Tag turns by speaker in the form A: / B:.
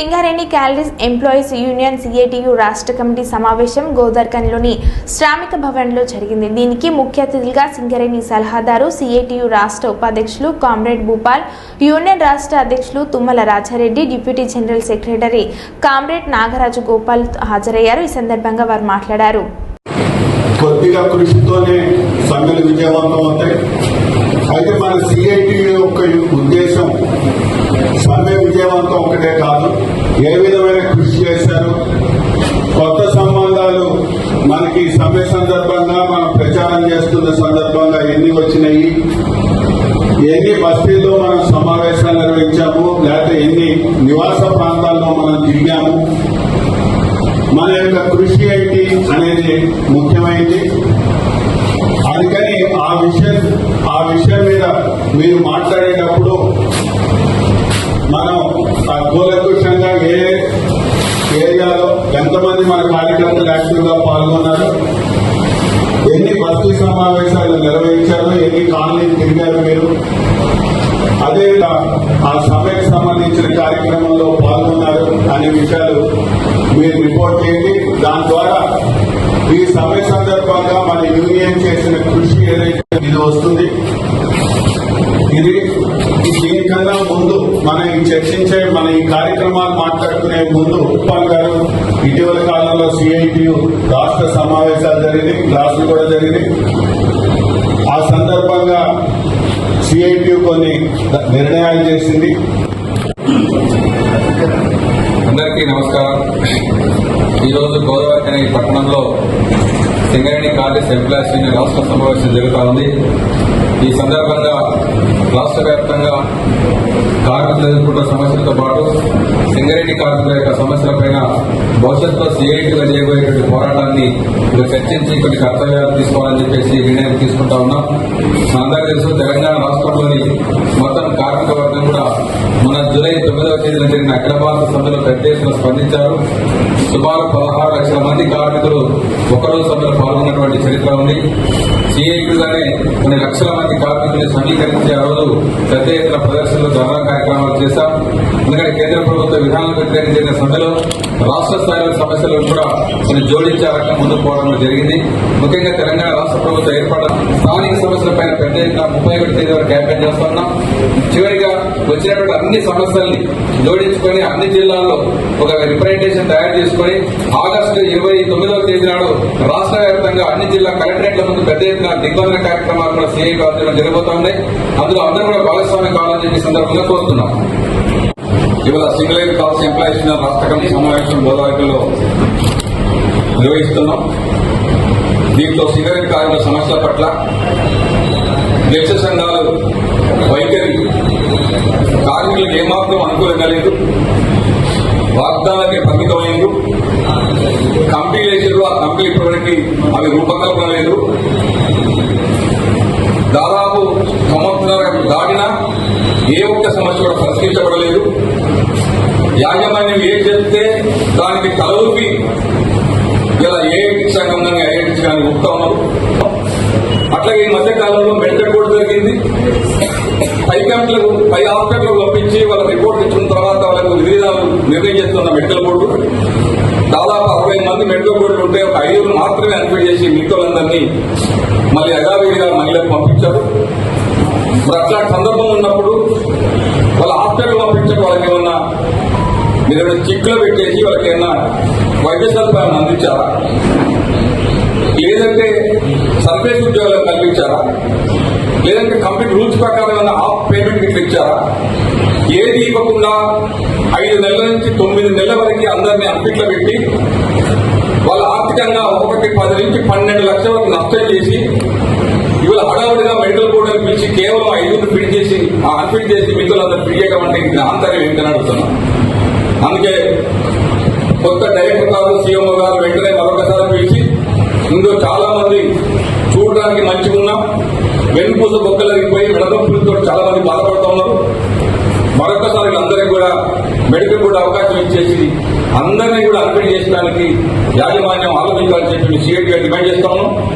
A: Singareni calories employees union CITU రాష్ట్ర committee సమావేశం గోదర్కన్లోని శ్రామిక భవన్లో జరిగింది. దీనికి ముఖ్య అతిథులుగా సింగరేణి సలహాదారు సిఐటియు రాష్ట్ర ఉపాధ్యక్షులు కామ్రేడ్ భూపాల్, యూనియన్ రాష్ట్ర అధ్యక్షులు Tummala Rajareddy, deputy general secretary comrade Nagaraju Gopal హాజరయ్యారు. ఈ సందర్భంగా వారు మాట్లాడారు.
B: కొద్దిగా కృషితోనే సమ్మెలు విజయవంతం అవుతాయి. అయితే మన సిఐటియు యొక్క ఉద్దేశం సమ్మె విజయవంతం ఒకటే కాదు, ఏ విధమైన కృషి చేశారు, కొత్త సంబంధాలు మనకి సమ్మె సందర్భంగా మనం ప్రచారం చేస్తున్న సందర్భంగా ఎన్ని వచ్చినాయి, ఎన్ని బస్తీల్లో మనం సమావేశాలు నిర్వహించాము, లేకపోతే ఎన్ని నివాస ప్రాంతాల్లో మనం తిరిగాము, మన యొక్క కృషి ఏంటి అనేది ముఖ్యమైనది. అందుకని ఆ విషయం మీద మీరు మాట్లాడేటప్పుడు మనం కూలంకుషంగా ఏ ఏరియాలో ఎంతమంది మన కార్యకర్తలు యాక్టివ్గా పాల్గొన్నారు, ఎన్ని బస్తీ సమావేశాలు నిర్వహించారు, ఎన్ని కాలనీలు తిరిగారు మీరు, అదే ఆ సభకు సంబంధించిన కార్యక్రమంలో పాల్గొన్నారు అనే విషయాలు మీరు రిపోర్ట్ చేయండి. దాని ద్వారా ఈ సభ సందర్భంగా మన యూనియన్ చేసిన కృషి ఏదైతే ఇది వస్తుంది. దీనికన్నా ముందు మనం చర్చించే మన ఈ కార్యక్రమాలు మాట్లాడుకునే ముందు భూపాల్ గారు ఇటీవల కాలంలో సిఐటియు రాష్ట్ర సమావేశాలు జరిగింది, క్లాసులు కూడా జరిగింది. ఆ సందర్భంగా సిఐటియు కొన్ని నిర్ణయాలు చేసింది.
C: అందరికీ నమస్కారం. ఈరోజు గోదావరి అనే పట్టణంలో సింగరేణి క్యాలరీస్ ఎంప్లాయీస్ యూనియన్ రాష్ట్ర సమావేశం జరుగుతూ ఉంది. ఈ సందర్భంగా రాష్ట్ర వ్యాప్తంగా కార్మికులు ఎదుర్కొంటున్న సమస్యలతో పాటు సింగరేణి కార్మికుల యొక్క సమస్యలపైన భవిష్యత్తులో సిఐటిగా చేయబోయేటువంటి పోరాటాన్ని చర్చించి కొన్ని కర్తవ్యాలు తీసుకోవాలని చెప్పేసి నిర్ణయం తీసుకుంటా ఉన్నాం. మనందరికీ తెలుసు, తెలంగాణ రాష్ట్రంలోని మొత్తం కార్మిక వర్గం కూడా మన జూలై 9వ తేదీన జరిగిన అఖిల భారత సభలో పెద్ద ఎత్తున స్పందించారు. సుమారు 16 లక్షల మంది కార్మికులు ఒకరోజు సభలో పాల్గొన్నటువంటి చరిత్ర ఉంది. సిఐటిగానే కొన్ని లక్షల మంది కార్మికులను సమీకరించి ఆ రోజు పెద్ద ఎత్తున ప్రదర్శనలు, ధర్నా కార్యక్రమాలు చేశాం. ఎందుకంటే కేంద్ర ప్రభుత్వ విధానాలకు వ్యతిరేకంగా జరిగిన సభలో రాష్ట్ర స్థాయిలో సమస్యలను కూడా కొన్ని జోడించే రకంగా ముందుకు పోవడం జరిగింది. ముఖ్యంగా తెలంగాణ రాష్ట్ర ప్రభుత్వం ఏర్పడిన స్థానిక సమస్యలపై పెద్ద ఎత్తున 31వ తేదీ వరకు క్యాంపెయిన్ చేస్తున్నాం. చివరిగా వచ్చినటువంటి అన్ని సమస్యల్ని జోడించుకొని అన్ని జిల్లాల్లో ఒక రిప్రజెంటేషన్ తయారు చేసుకుని ఆగస్టు 29వ తేదీ నాడు రాష్ట్ర వ్యాప్తంగా అన్ని జిల్లా కలెక్టరేట్ల ముందు పెద్ద ఎత్తున దిగ్బంధన కార్యక్రమాలు కూడా సిఐ ఆధ్వర్యంలో జరగబోతున్నాయి. అందులో అందరూ కూడా భాగస్వామ్యం కావాలని చెప్పి సందర్భంగా కోరుతున్నాం. ఇవాళ సింగరేణి క్యాలరీస్ ఎంప్లాయీస్ రాష్ట్ర కమిటీ సమావేశం గోదావరిలో నిర్వహిస్తున్నాం. దీంట్లో సింగరేణి కార్మికుల సమస్యల పట్ల లక్ష్య సంఘాలు వైఖరి కార్మికులకు ఏమాత్రం అనుకూలంగా లేదు, వాగ్దానాలకే పరిమితమైంది. కంపెనీలు వేసారు, ఆ కంపెనీ ఇప్పటివరకు అవి రూపకల్పన లేదు. దాదాపు సంవత్సరం దాటినా ఏ ఒక్క సమస్య కూడా పరిష్కరించబడలేదు. యాజమాన్యం ఏం చెప్తే దానికి తలూపి ఇలా ఏఐటి సంఘం కానీ ఐఐటి కానీ ఒప్పుతా ఉన్నారు. అట్లాగే ఈ మధ్య కాలంలో మెడికల్ కూడా జరిగింది. పై హాస్పిటల్కు పంపించి వాళ్ళ రిపోర్ట్ ఇచ్చిన తర్వాత వాళ్ళకు విధానాలు నిర్ణయం చేస్తున్న మెడికల్ బోర్డు దాదాపు 60 మంది మెడికల్ బోర్డులు ఉంటే ఒక 5 మాత్రమే అన్ఫిట్ చేసి మిగతాలందరినీ మళ్ళీ యథావిధిగా మహిళలకు పంపించారు. మరి అట్లాంటి సందర్భం ఉన్నప్పుడు వాళ్ళ హాస్పిటల్ పంపించక వాళ్ళకి ఏమన్నా మీరు చిక్కులో పెట్టేసి వాళ్ళకి ఏమన్నా వైద్య సదుపాయాలను అందించారా, లేదంటే సర్వీస్ ఉద్యోగాలు కల్పించారా, లేదంటే కంపెనీ రూల్స్ ప్రకారం ఏమన్నా హాఫ్ పేమెంట్ ఇట్లా ఇచ్చారా? ఏది ఇవ్వకుండా 5 నెలల నుంచి 9 నెలల వరకు అందరినీ అన్ఫిట్లో పెట్టి వాళ్ళు ఆర్థికంగా 10 నుంచి 12 లక్షల వరకు నష్టం చేసి ఇవాళ హడావుడిగా మెడికల్ బోర్డుని పిలిచి కేవలం 5 ఫిట్ చేసి అన్ఫిట్ చేసి మిత్రులందరూ ఫిట్ చేయడం అంటే ఆంతర్యం ఏంటని అడుగుతున్నాం. అందుకే కొత్త డైరెక్టర్ గారు, సీఎంఓ గారు వెంటనే మరొకసారి పిలిచి ఇందులో చాలా మంది చూడడానికి మంచిగా ఉన్నాం, వెన్నుపూస బొక్కలగిపోయి మెడనొప్పులతో చాలా మంది బాధపడుతూ ఉన్నారు. మరొకసారి అందరికీ కూడా మెడికల్ బోర్డు అవకాశం ఇచ్చేసి అందరినీ కూడా అన్ఫిట్ చేయడానికి యాజమాన్యం ఆలోచించాలని చెప్పి సిఐటిగా డిమాండ్ చేస్తా ఉన్నాం.